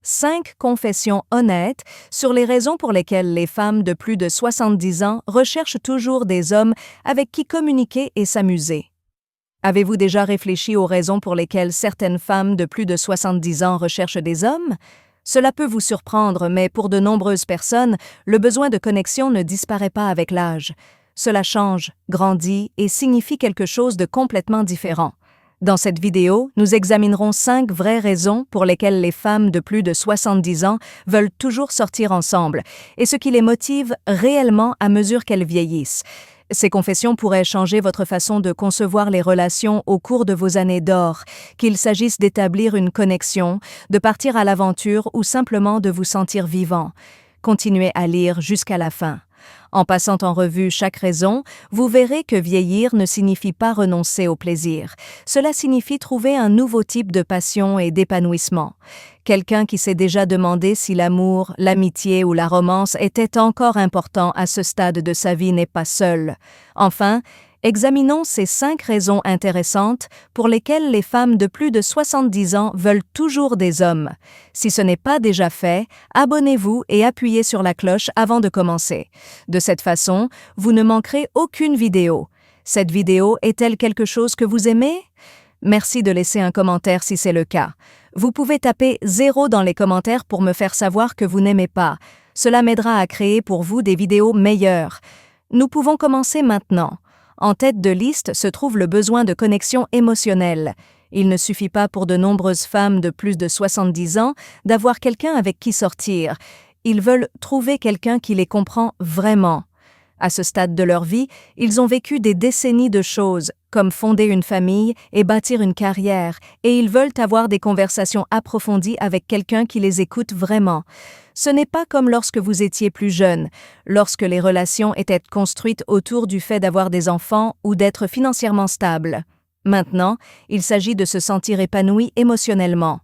5 confessions honnêtes sur les raisons pour lesquelles les femmes de plus de 70 ans recherchent toujours des hommes avec qui communiquer et s'amuser. Avez-vous déjà réfléchi aux raisons pour lesquelles certaines femmes de plus de 70 ans recherchent des hommes? Cela peut vous surprendre, mais pour de nombreuses personnes, le besoin de connexion ne disparaît pas avec l'âge. Cela change, grandit et signifie quelque chose de complètement différent. Dans cette vidéo, nous examinerons 5 vraies raisons pour lesquelles les femmes de plus de 70 ans veulent toujours sortir ensemble et ce qui les motive réellement à mesure qu'elles vieillissent. Ces confessions pourraient changer votre façon de concevoir les relations au cours de vos années d'or, qu'il s'agisse d'établir une connexion, de partir à l'aventure ou simplement de vous sentir vivant. Continuez à lire jusqu'à la fin. En passant en revue chaque raison, vous verrez que vieillir ne signifie pas renoncer au plaisir. Cela signifie trouver un nouveau type de passion et d'épanouissement. Quelqu'un qui s'est déjà demandé si l'amour, l'amitié ou la romance étaient encore importants à ce stade de sa vie n'est pas seul. Enfin, examinons ces 5 raisons intéressantes pour lesquelles les femmes de plus de 70 ans veulent toujours des hommes. Si ce n'est pas déjà fait, abonnez-vous et appuyez sur la cloche avant de commencer. De cette façon, vous ne manquerez aucune vidéo. Cette vidéo est-elle quelque chose que vous aimez? Merci de laisser un commentaire si c'est le cas. Vous pouvez taper 0 dans les commentaires pour me faire savoir que vous n'aimez pas. Cela m'aidera à créer pour vous des vidéos meilleures. Nous pouvons commencer maintenant. En tête de liste se trouve le besoin de connexion émotionnelle. Il ne suffit pas pour de nombreuses femmes de plus de 70 ans d'avoir quelqu'un avec qui sortir. Ils veulent trouver quelqu'un qui les comprend vraiment. À ce stade de leur vie, ils ont vécu des décennies de choses, comme fonder une famille et bâtir une carrière, et ils veulent avoir des conversations approfondies avec quelqu'un qui les écoute vraiment. Ce n'est pas comme lorsque vous étiez plus jeune, lorsque les relations étaient construites autour du fait d'avoir des enfants ou d'être financièrement stable. Maintenant, il s'agit de se sentir épanoui émotionnellement.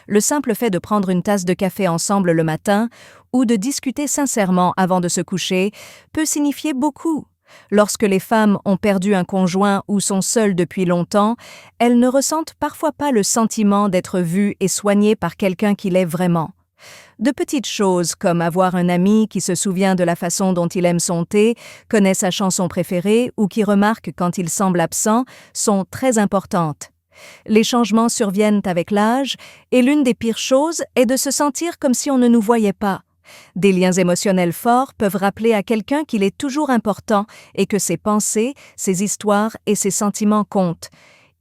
Le simple fait de prendre une tasse de café ensemble le matin ou de discuter sincèrement avant de se coucher peut signifier beaucoup. Lorsque les femmes ont perdu un conjoint ou sont seules depuis longtemps, elles ne ressentent parfois pas le sentiment d'être vues et soignées par quelqu'un qui l'est vraiment. De petites choses comme avoir un ami qui se souvient de la façon dont il aime son thé, connaît sa chanson préférée ou qui remarque quand il semble absent sont très importantes. Les changements surviennent avec l'âge et l'une des pires choses est de se sentir comme si on ne nous voyait pas. Des liens émotionnels forts peuvent rappeler à quelqu'un qu'il est toujours important et que ses pensées, ses histoires et ses sentiments comptent.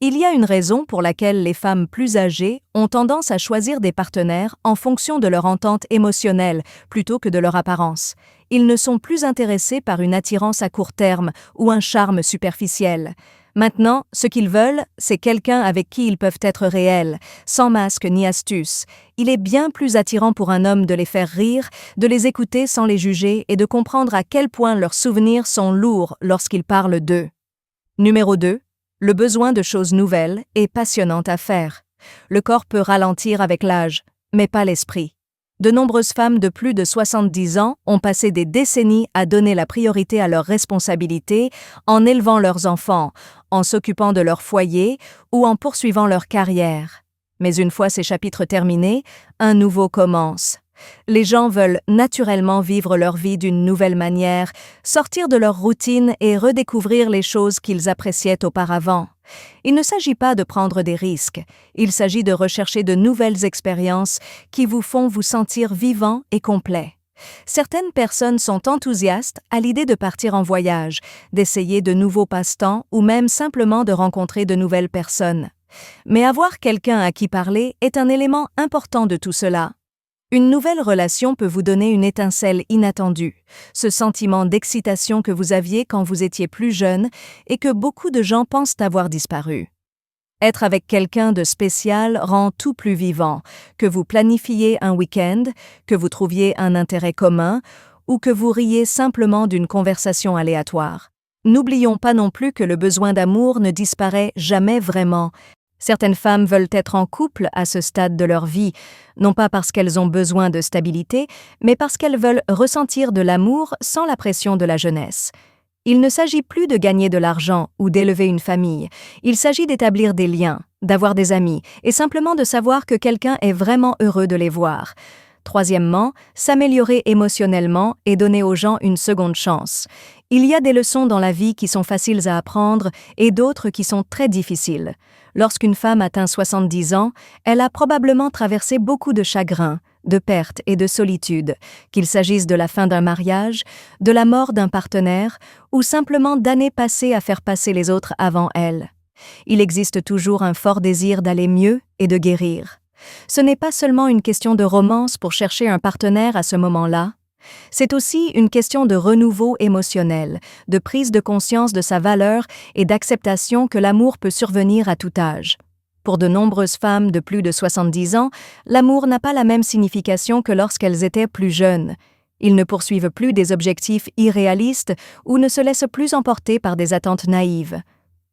Il y a une raison pour laquelle les femmes plus âgées ont tendance à choisir des partenaires en fonction de leur entente émotionnelle plutôt que de leur apparence. Ils ne sont plus intéressés par une attirance à court terme ou un charme superficiel. Maintenant, ce qu'ils veulent, c'est quelqu'un avec qui ils peuvent être réels, sans masque ni astuce. Il est bien plus attirant pour un homme de les faire rire, de les écouter sans les juger et de comprendre à quel point leurs souvenirs sont lourds lorsqu'ils parlent d'eux. Numéro 2. Le besoin de choses nouvelles et passionnantes à faire. Le corps peut ralentir avec l'âge, mais pas l'esprit. De nombreuses femmes de plus de 70 ans ont passé des décennies à donner la priorité à leurs responsabilités en élevant leurs enfants, en s'occupant de leur foyer ou en poursuivant leur carrière. Mais une fois ces chapitres terminés, un nouveau commence. Les gens veulent naturellement vivre leur vie d'une nouvelle manière, sortir de leur routine et redécouvrir les choses qu'ils appréciaient auparavant. Il ne s'agit pas de prendre des risques, il s'agit de rechercher de nouvelles expériences qui vous font vous sentir vivant et complet. Certaines personnes sont enthousiastes à l'idée de partir en voyage, d'essayer de nouveaux passe-temps ou même simplement de rencontrer de nouvelles personnes. Mais avoir quelqu'un à qui parler est un élément important de tout cela. Une nouvelle relation peut vous donner une étincelle inattendue, ce sentiment d'excitation que vous aviez quand vous étiez plus jeune et que beaucoup de gens pensent avoir disparu. Être avec quelqu'un de spécial rend tout plus vivant, que vous planifiez un week-end, que vous trouviez un intérêt commun ou que vous riez simplement d'une conversation aléatoire. N'oublions pas non plus que le besoin d'amour ne disparaît jamais vraiment. Certaines femmes veulent être en couple à ce stade de leur vie, non pas parce qu'elles ont besoin de stabilité, mais parce qu'elles veulent ressentir de l'amour sans la pression de la jeunesse. Il ne s'agit plus de gagner de l'argent ou d'élever une famille, il s'agit d'établir des liens, d'avoir des amis et simplement de savoir que quelqu'un est vraiment heureux de les voir. Troisièmement, s'améliorer émotionnellement et donner aux gens une seconde chance. Il y a des leçons dans la vie qui sont faciles à apprendre et d'autres qui sont très difficiles. Lorsqu'une femme atteint 70 ans, elle a probablement traversé beaucoup de chagrins, de pertes et de solitude, qu'il s'agisse de la fin d'un mariage, de la mort d'un partenaire ou simplement d'années passées à faire passer les autres avant elle. Il existe toujours un fort désir d'aller mieux et de guérir. Ce n'est pas seulement une question de romance pour chercher un partenaire à ce moment-là, c'est aussi une question de renouveau émotionnel, de prise de conscience de sa valeur et d'acceptation que l'amour peut survenir à tout âge. Pour de nombreuses femmes de plus de 70 ans, l'amour n'a pas la même signification que lorsqu'elles étaient plus jeunes. Ils ne poursuivent plus des objectifs irréalistes ou ne se laissent plus emporter par des attentes naïves.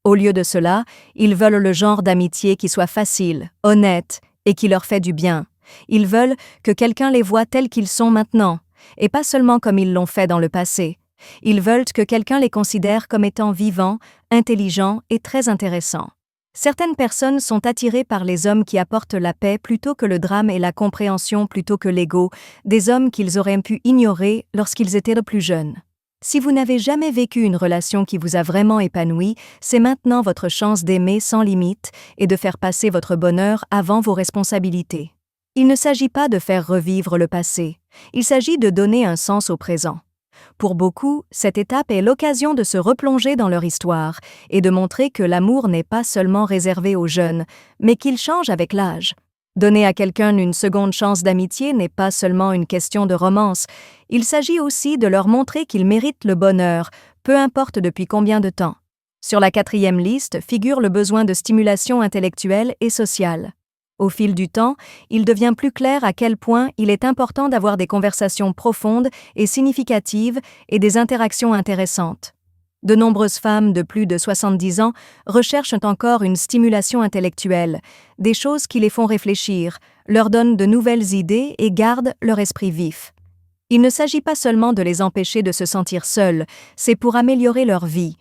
Au lieu de cela, ils veulent le genre d'amitié qui soit facile, honnête et qui leur fait du bien. Ils veulent que quelqu'un les voie tels qu'ils sont maintenant, et pas seulement comme ils l'ont fait dans le passé. Ils veulent que quelqu'un les considère comme étant vivants, intelligents et très intéressants. Certaines personnes sont attirées par les hommes qui apportent la paix plutôt que le drame et la compréhension plutôt que l'ego, des hommes qu'ils auraient pu ignorer lorsqu'ils étaient plus jeunes. Si vous n'avez jamais vécu une relation qui vous a vraiment épanoui, c'est maintenant votre chance d'aimer sans limite et de faire passer votre bonheur avant vos responsabilités. Il ne s'agit pas de faire revivre le passé, il s'agit de donner un sens au présent. Pour beaucoup, cette étape est l'occasion de se replonger dans leur histoire et de montrer que l'amour n'est pas seulement réservé aux jeunes, mais qu'il change avec l'âge. Donner à quelqu'un une seconde chance d'amitié n'est pas seulement une question de romance, il s'agit aussi de leur montrer qu'ils méritent le bonheur, peu importe depuis combien de temps. Sur la 4e liste figure le besoin de stimulation intellectuelle et sociale. Au fil du temps, il devient plus clair à quel point il est important d'avoir des conversations profondes et significatives et des interactions intéressantes. De nombreuses femmes de plus de 70 ans recherchent encore une stimulation intellectuelle, des choses qui les font réfléchir, leur donnent de nouvelles idées et gardent leur esprit vif. Il ne s'agit pas seulement de les empêcher de se sentir seuls, c'est pour améliorer leur vie.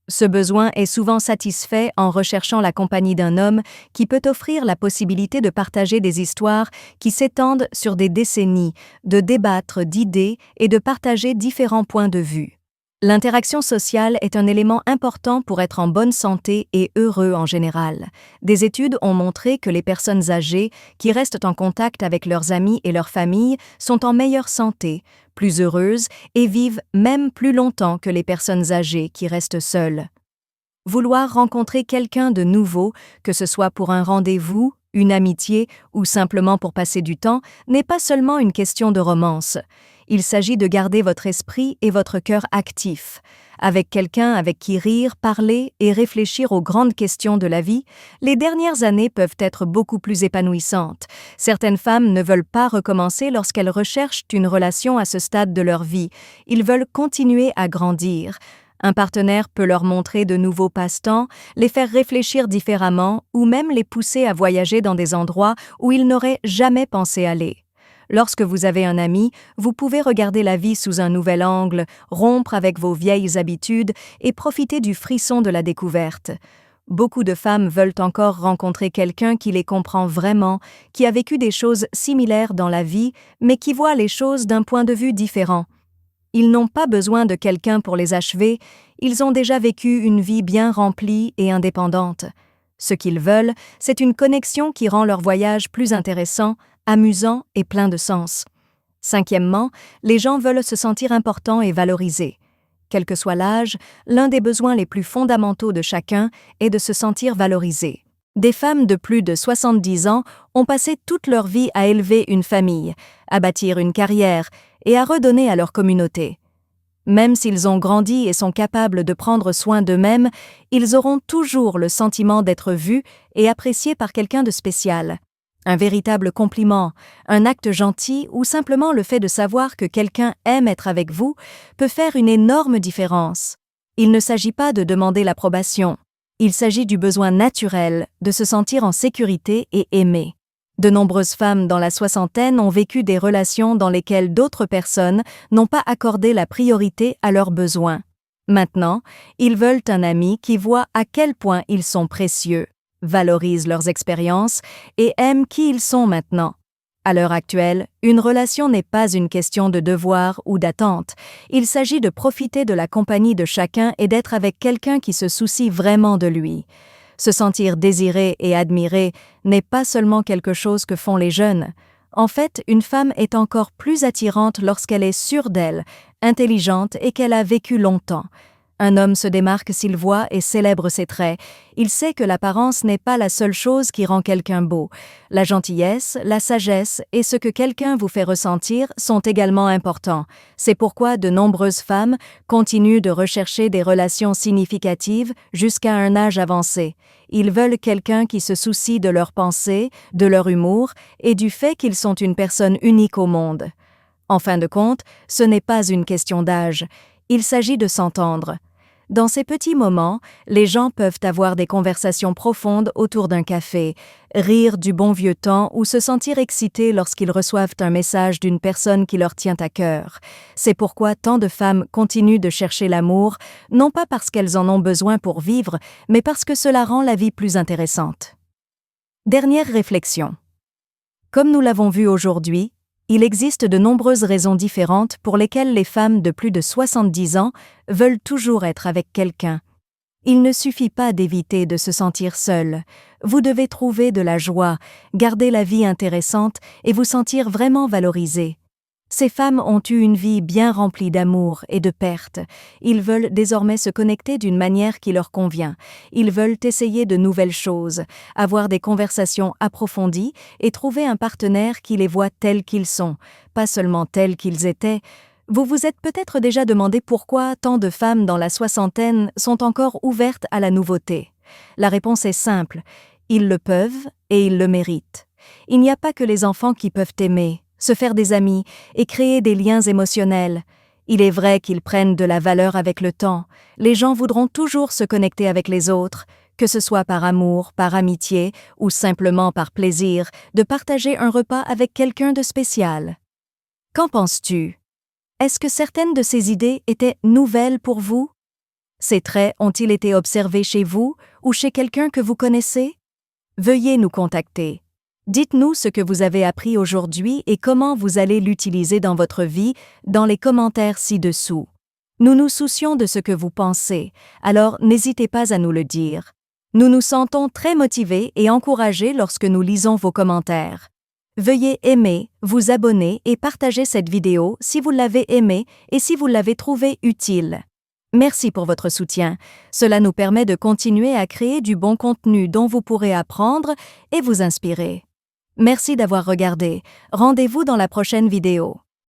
Ce besoin est souvent satisfait en recherchant la compagnie d'un homme qui peut offrir la possibilité de partager des histoires qui s'étendent sur des décennies, de débattre d'idées et de partager différents points de vue. L'interaction sociale est un élément important pour être en bonne santé et heureux en général. Des études ont montré que les personnes âgées qui restent en contact avec leurs amis et leurs familles sont en meilleure santé, plus heureuses et vivent même plus longtemps que les personnes âgées qui restent seules. Vouloir rencontrer quelqu'un de nouveau, que ce soit pour un rendez-vous, une amitié ou simplement pour passer du temps, n'est pas seulement une question de romance. Il s'agit de garder votre esprit et votre cœur actifs. Avec quelqu'un avec qui rire, parler et réfléchir aux grandes questions de la vie, les dernières années peuvent être beaucoup plus épanouissantes. Certaines femmes ne veulent pas recommencer lorsqu'elles recherchent une relation à ce stade de leur vie. Ils veulent continuer à grandir. Un partenaire peut leur montrer de nouveaux passe-temps, les faire réfléchir différemment ou même les pousser à voyager dans des endroits où ils n'auraient jamais pensé aller. Lorsque vous avez un ami, vous pouvez regarder la vie sous un nouvel angle, rompre avec vos vieilles habitudes et profiter du frisson de la découverte. Beaucoup de femmes veulent encore rencontrer quelqu'un qui les comprend vraiment, qui a vécu des choses similaires dans la vie, mais qui voit les choses d'un point de vue différent. Ils n'ont pas besoin de quelqu'un pour les achever, ils ont déjà vécu une vie bien remplie et indépendante. Ce qu'ils veulent, c'est une connexion qui rend leur voyage plus intéressant, amusant et plein de sens. Cinquièmement, les gens veulent se sentir importants et valorisés. Quel que soit l'âge, l'un des besoins les plus fondamentaux de chacun est de se sentir valorisé. Des femmes de plus de 70 ans ont passé toute leur vie à élever une famille, à bâtir une carrière et à redonner à leur communauté. Même s'ils ont grandi et sont capables de prendre soin d'eux-mêmes, ils auront toujours le sentiment d'être vus et appréciés par quelqu'un de spécial. Un véritable compliment, un acte gentil ou simplement le fait de savoir que quelqu'un aime être avec vous peut faire une énorme différence. Il ne s'agit pas de demander l'approbation. Il s'agit du besoin naturel de se sentir en sécurité et aimé. De nombreuses femmes dans la soixantaine ont vécu des relations dans lesquelles d'autres personnes n'ont pas accordé la priorité à leurs besoins. Maintenant, ils veulent un ami qui voit à quel point ils sont précieux. valorisent leurs expériences et aiment qui ils sont maintenant. À l'heure actuelle, une relation n'est pas une question de devoir ou d'attente. Il s'agit de profiter de la compagnie de chacun et d'être avec quelqu'un qui se soucie vraiment de lui. Se sentir désiré et admiré n'est pas seulement quelque chose que font les jeunes. En fait, une femme est encore plus attirante lorsqu'elle est sûre d'elle, intelligente et qu'elle a vécu longtemps. Un homme se démarque s'il voit et célèbre ses traits. Il sait que l'apparence n'est pas la seule chose qui rend quelqu'un beau. La gentillesse, la sagesse et ce que quelqu'un vous fait ressentir sont également importants. C'est pourquoi de nombreuses femmes continuent de rechercher des relations significatives jusqu'à un âge avancé. Ils veulent quelqu'un qui se soucie de leurs pensées, de leur humour et du fait qu'ils sont une personne unique au monde. En fin de compte, ce n'est pas une question d'âge. Il s'agit de s'entendre. Dans ces petits moments, les gens peuvent avoir des conversations profondes autour d'un café, rire du bon vieux temps ou se sentir excités lorsqu'ils reçoivent un message d'une personne qui leur tient à cœur. C'est pourquoi tant de femmes continuent de chercher l'amour, non pas parce qu'elles en ont besoin pour vivre, mais parce que cela rend la vie plus intéressante. Dernière réflexion. Comme nous l'avons vu aujourd'hui, il existe de nombreuses raisons différentes pour lesquelles les femmes de plus de 70 ans veulent toujours être avec quelqu'un. Il ne suffit pas d'éviter de se sentir seule. Vous devez trouver de la joie, garder la vie intéressante et vous sentir vraiment valorisée. Ces femmes ont eu une vie bien remplie d'amour et de pertes. Ils veulent désormais se connecter d'une manière qui leur convient. Ils veulent essayer de nouvelles choses, avoir des conversations approfondies et trouver un partenaire qui les voit tels qu'ils sont, pas seulement tels qu'ils étaient. Vous vous êtes peut-être déjà demandé pourquoi tant de femmes dans la soixantaine sont encore ouvertes à la nouveauté. La réponse est simple. Ils le peuvent et ils le méritent. Il n'y a pas que les enfants qui peuvent aimer, se faire des amis et créer des liens émotionnels. Il est vrai qu'ils prennent de la valeur avec le temps. Les gens voudront toujours se connecter avec les autres, que ce soit par amour, par amitié ou simplement par plaisir de partager un repas avec quelqu'un de spécial. Qu'en penses-tu? Est-ce que certaines de ces idées étaient nouvelles pour vous? Ces traits ont-ils été observés chez vous ou chez quelqu'un que vous connaissez? Veuillez nous contacter. Dites-nous ce que vous avez appris aujourd'hui et comment vous allez l'utiliser dans votre vie dans les commentaires ci-dessous. Nous nous soucions de ce que vous pensez, alors n'hésitez pas à nous le dire. Nous nous sentons très motivés et encouragés lorsque nous lisons vos commentaires. Veuillez aimer, vous abonner et partager cette vidéo si vous l'avez aimée et si vous l'avez trouvée utile. Merci pour votre soutien. Cela nous permet de continuer à créer du bon contenu dont vous pourrez apprendre et vous inspirer. Merci d'avoir regardé. Rendez-vous dans la prochaine vidéo.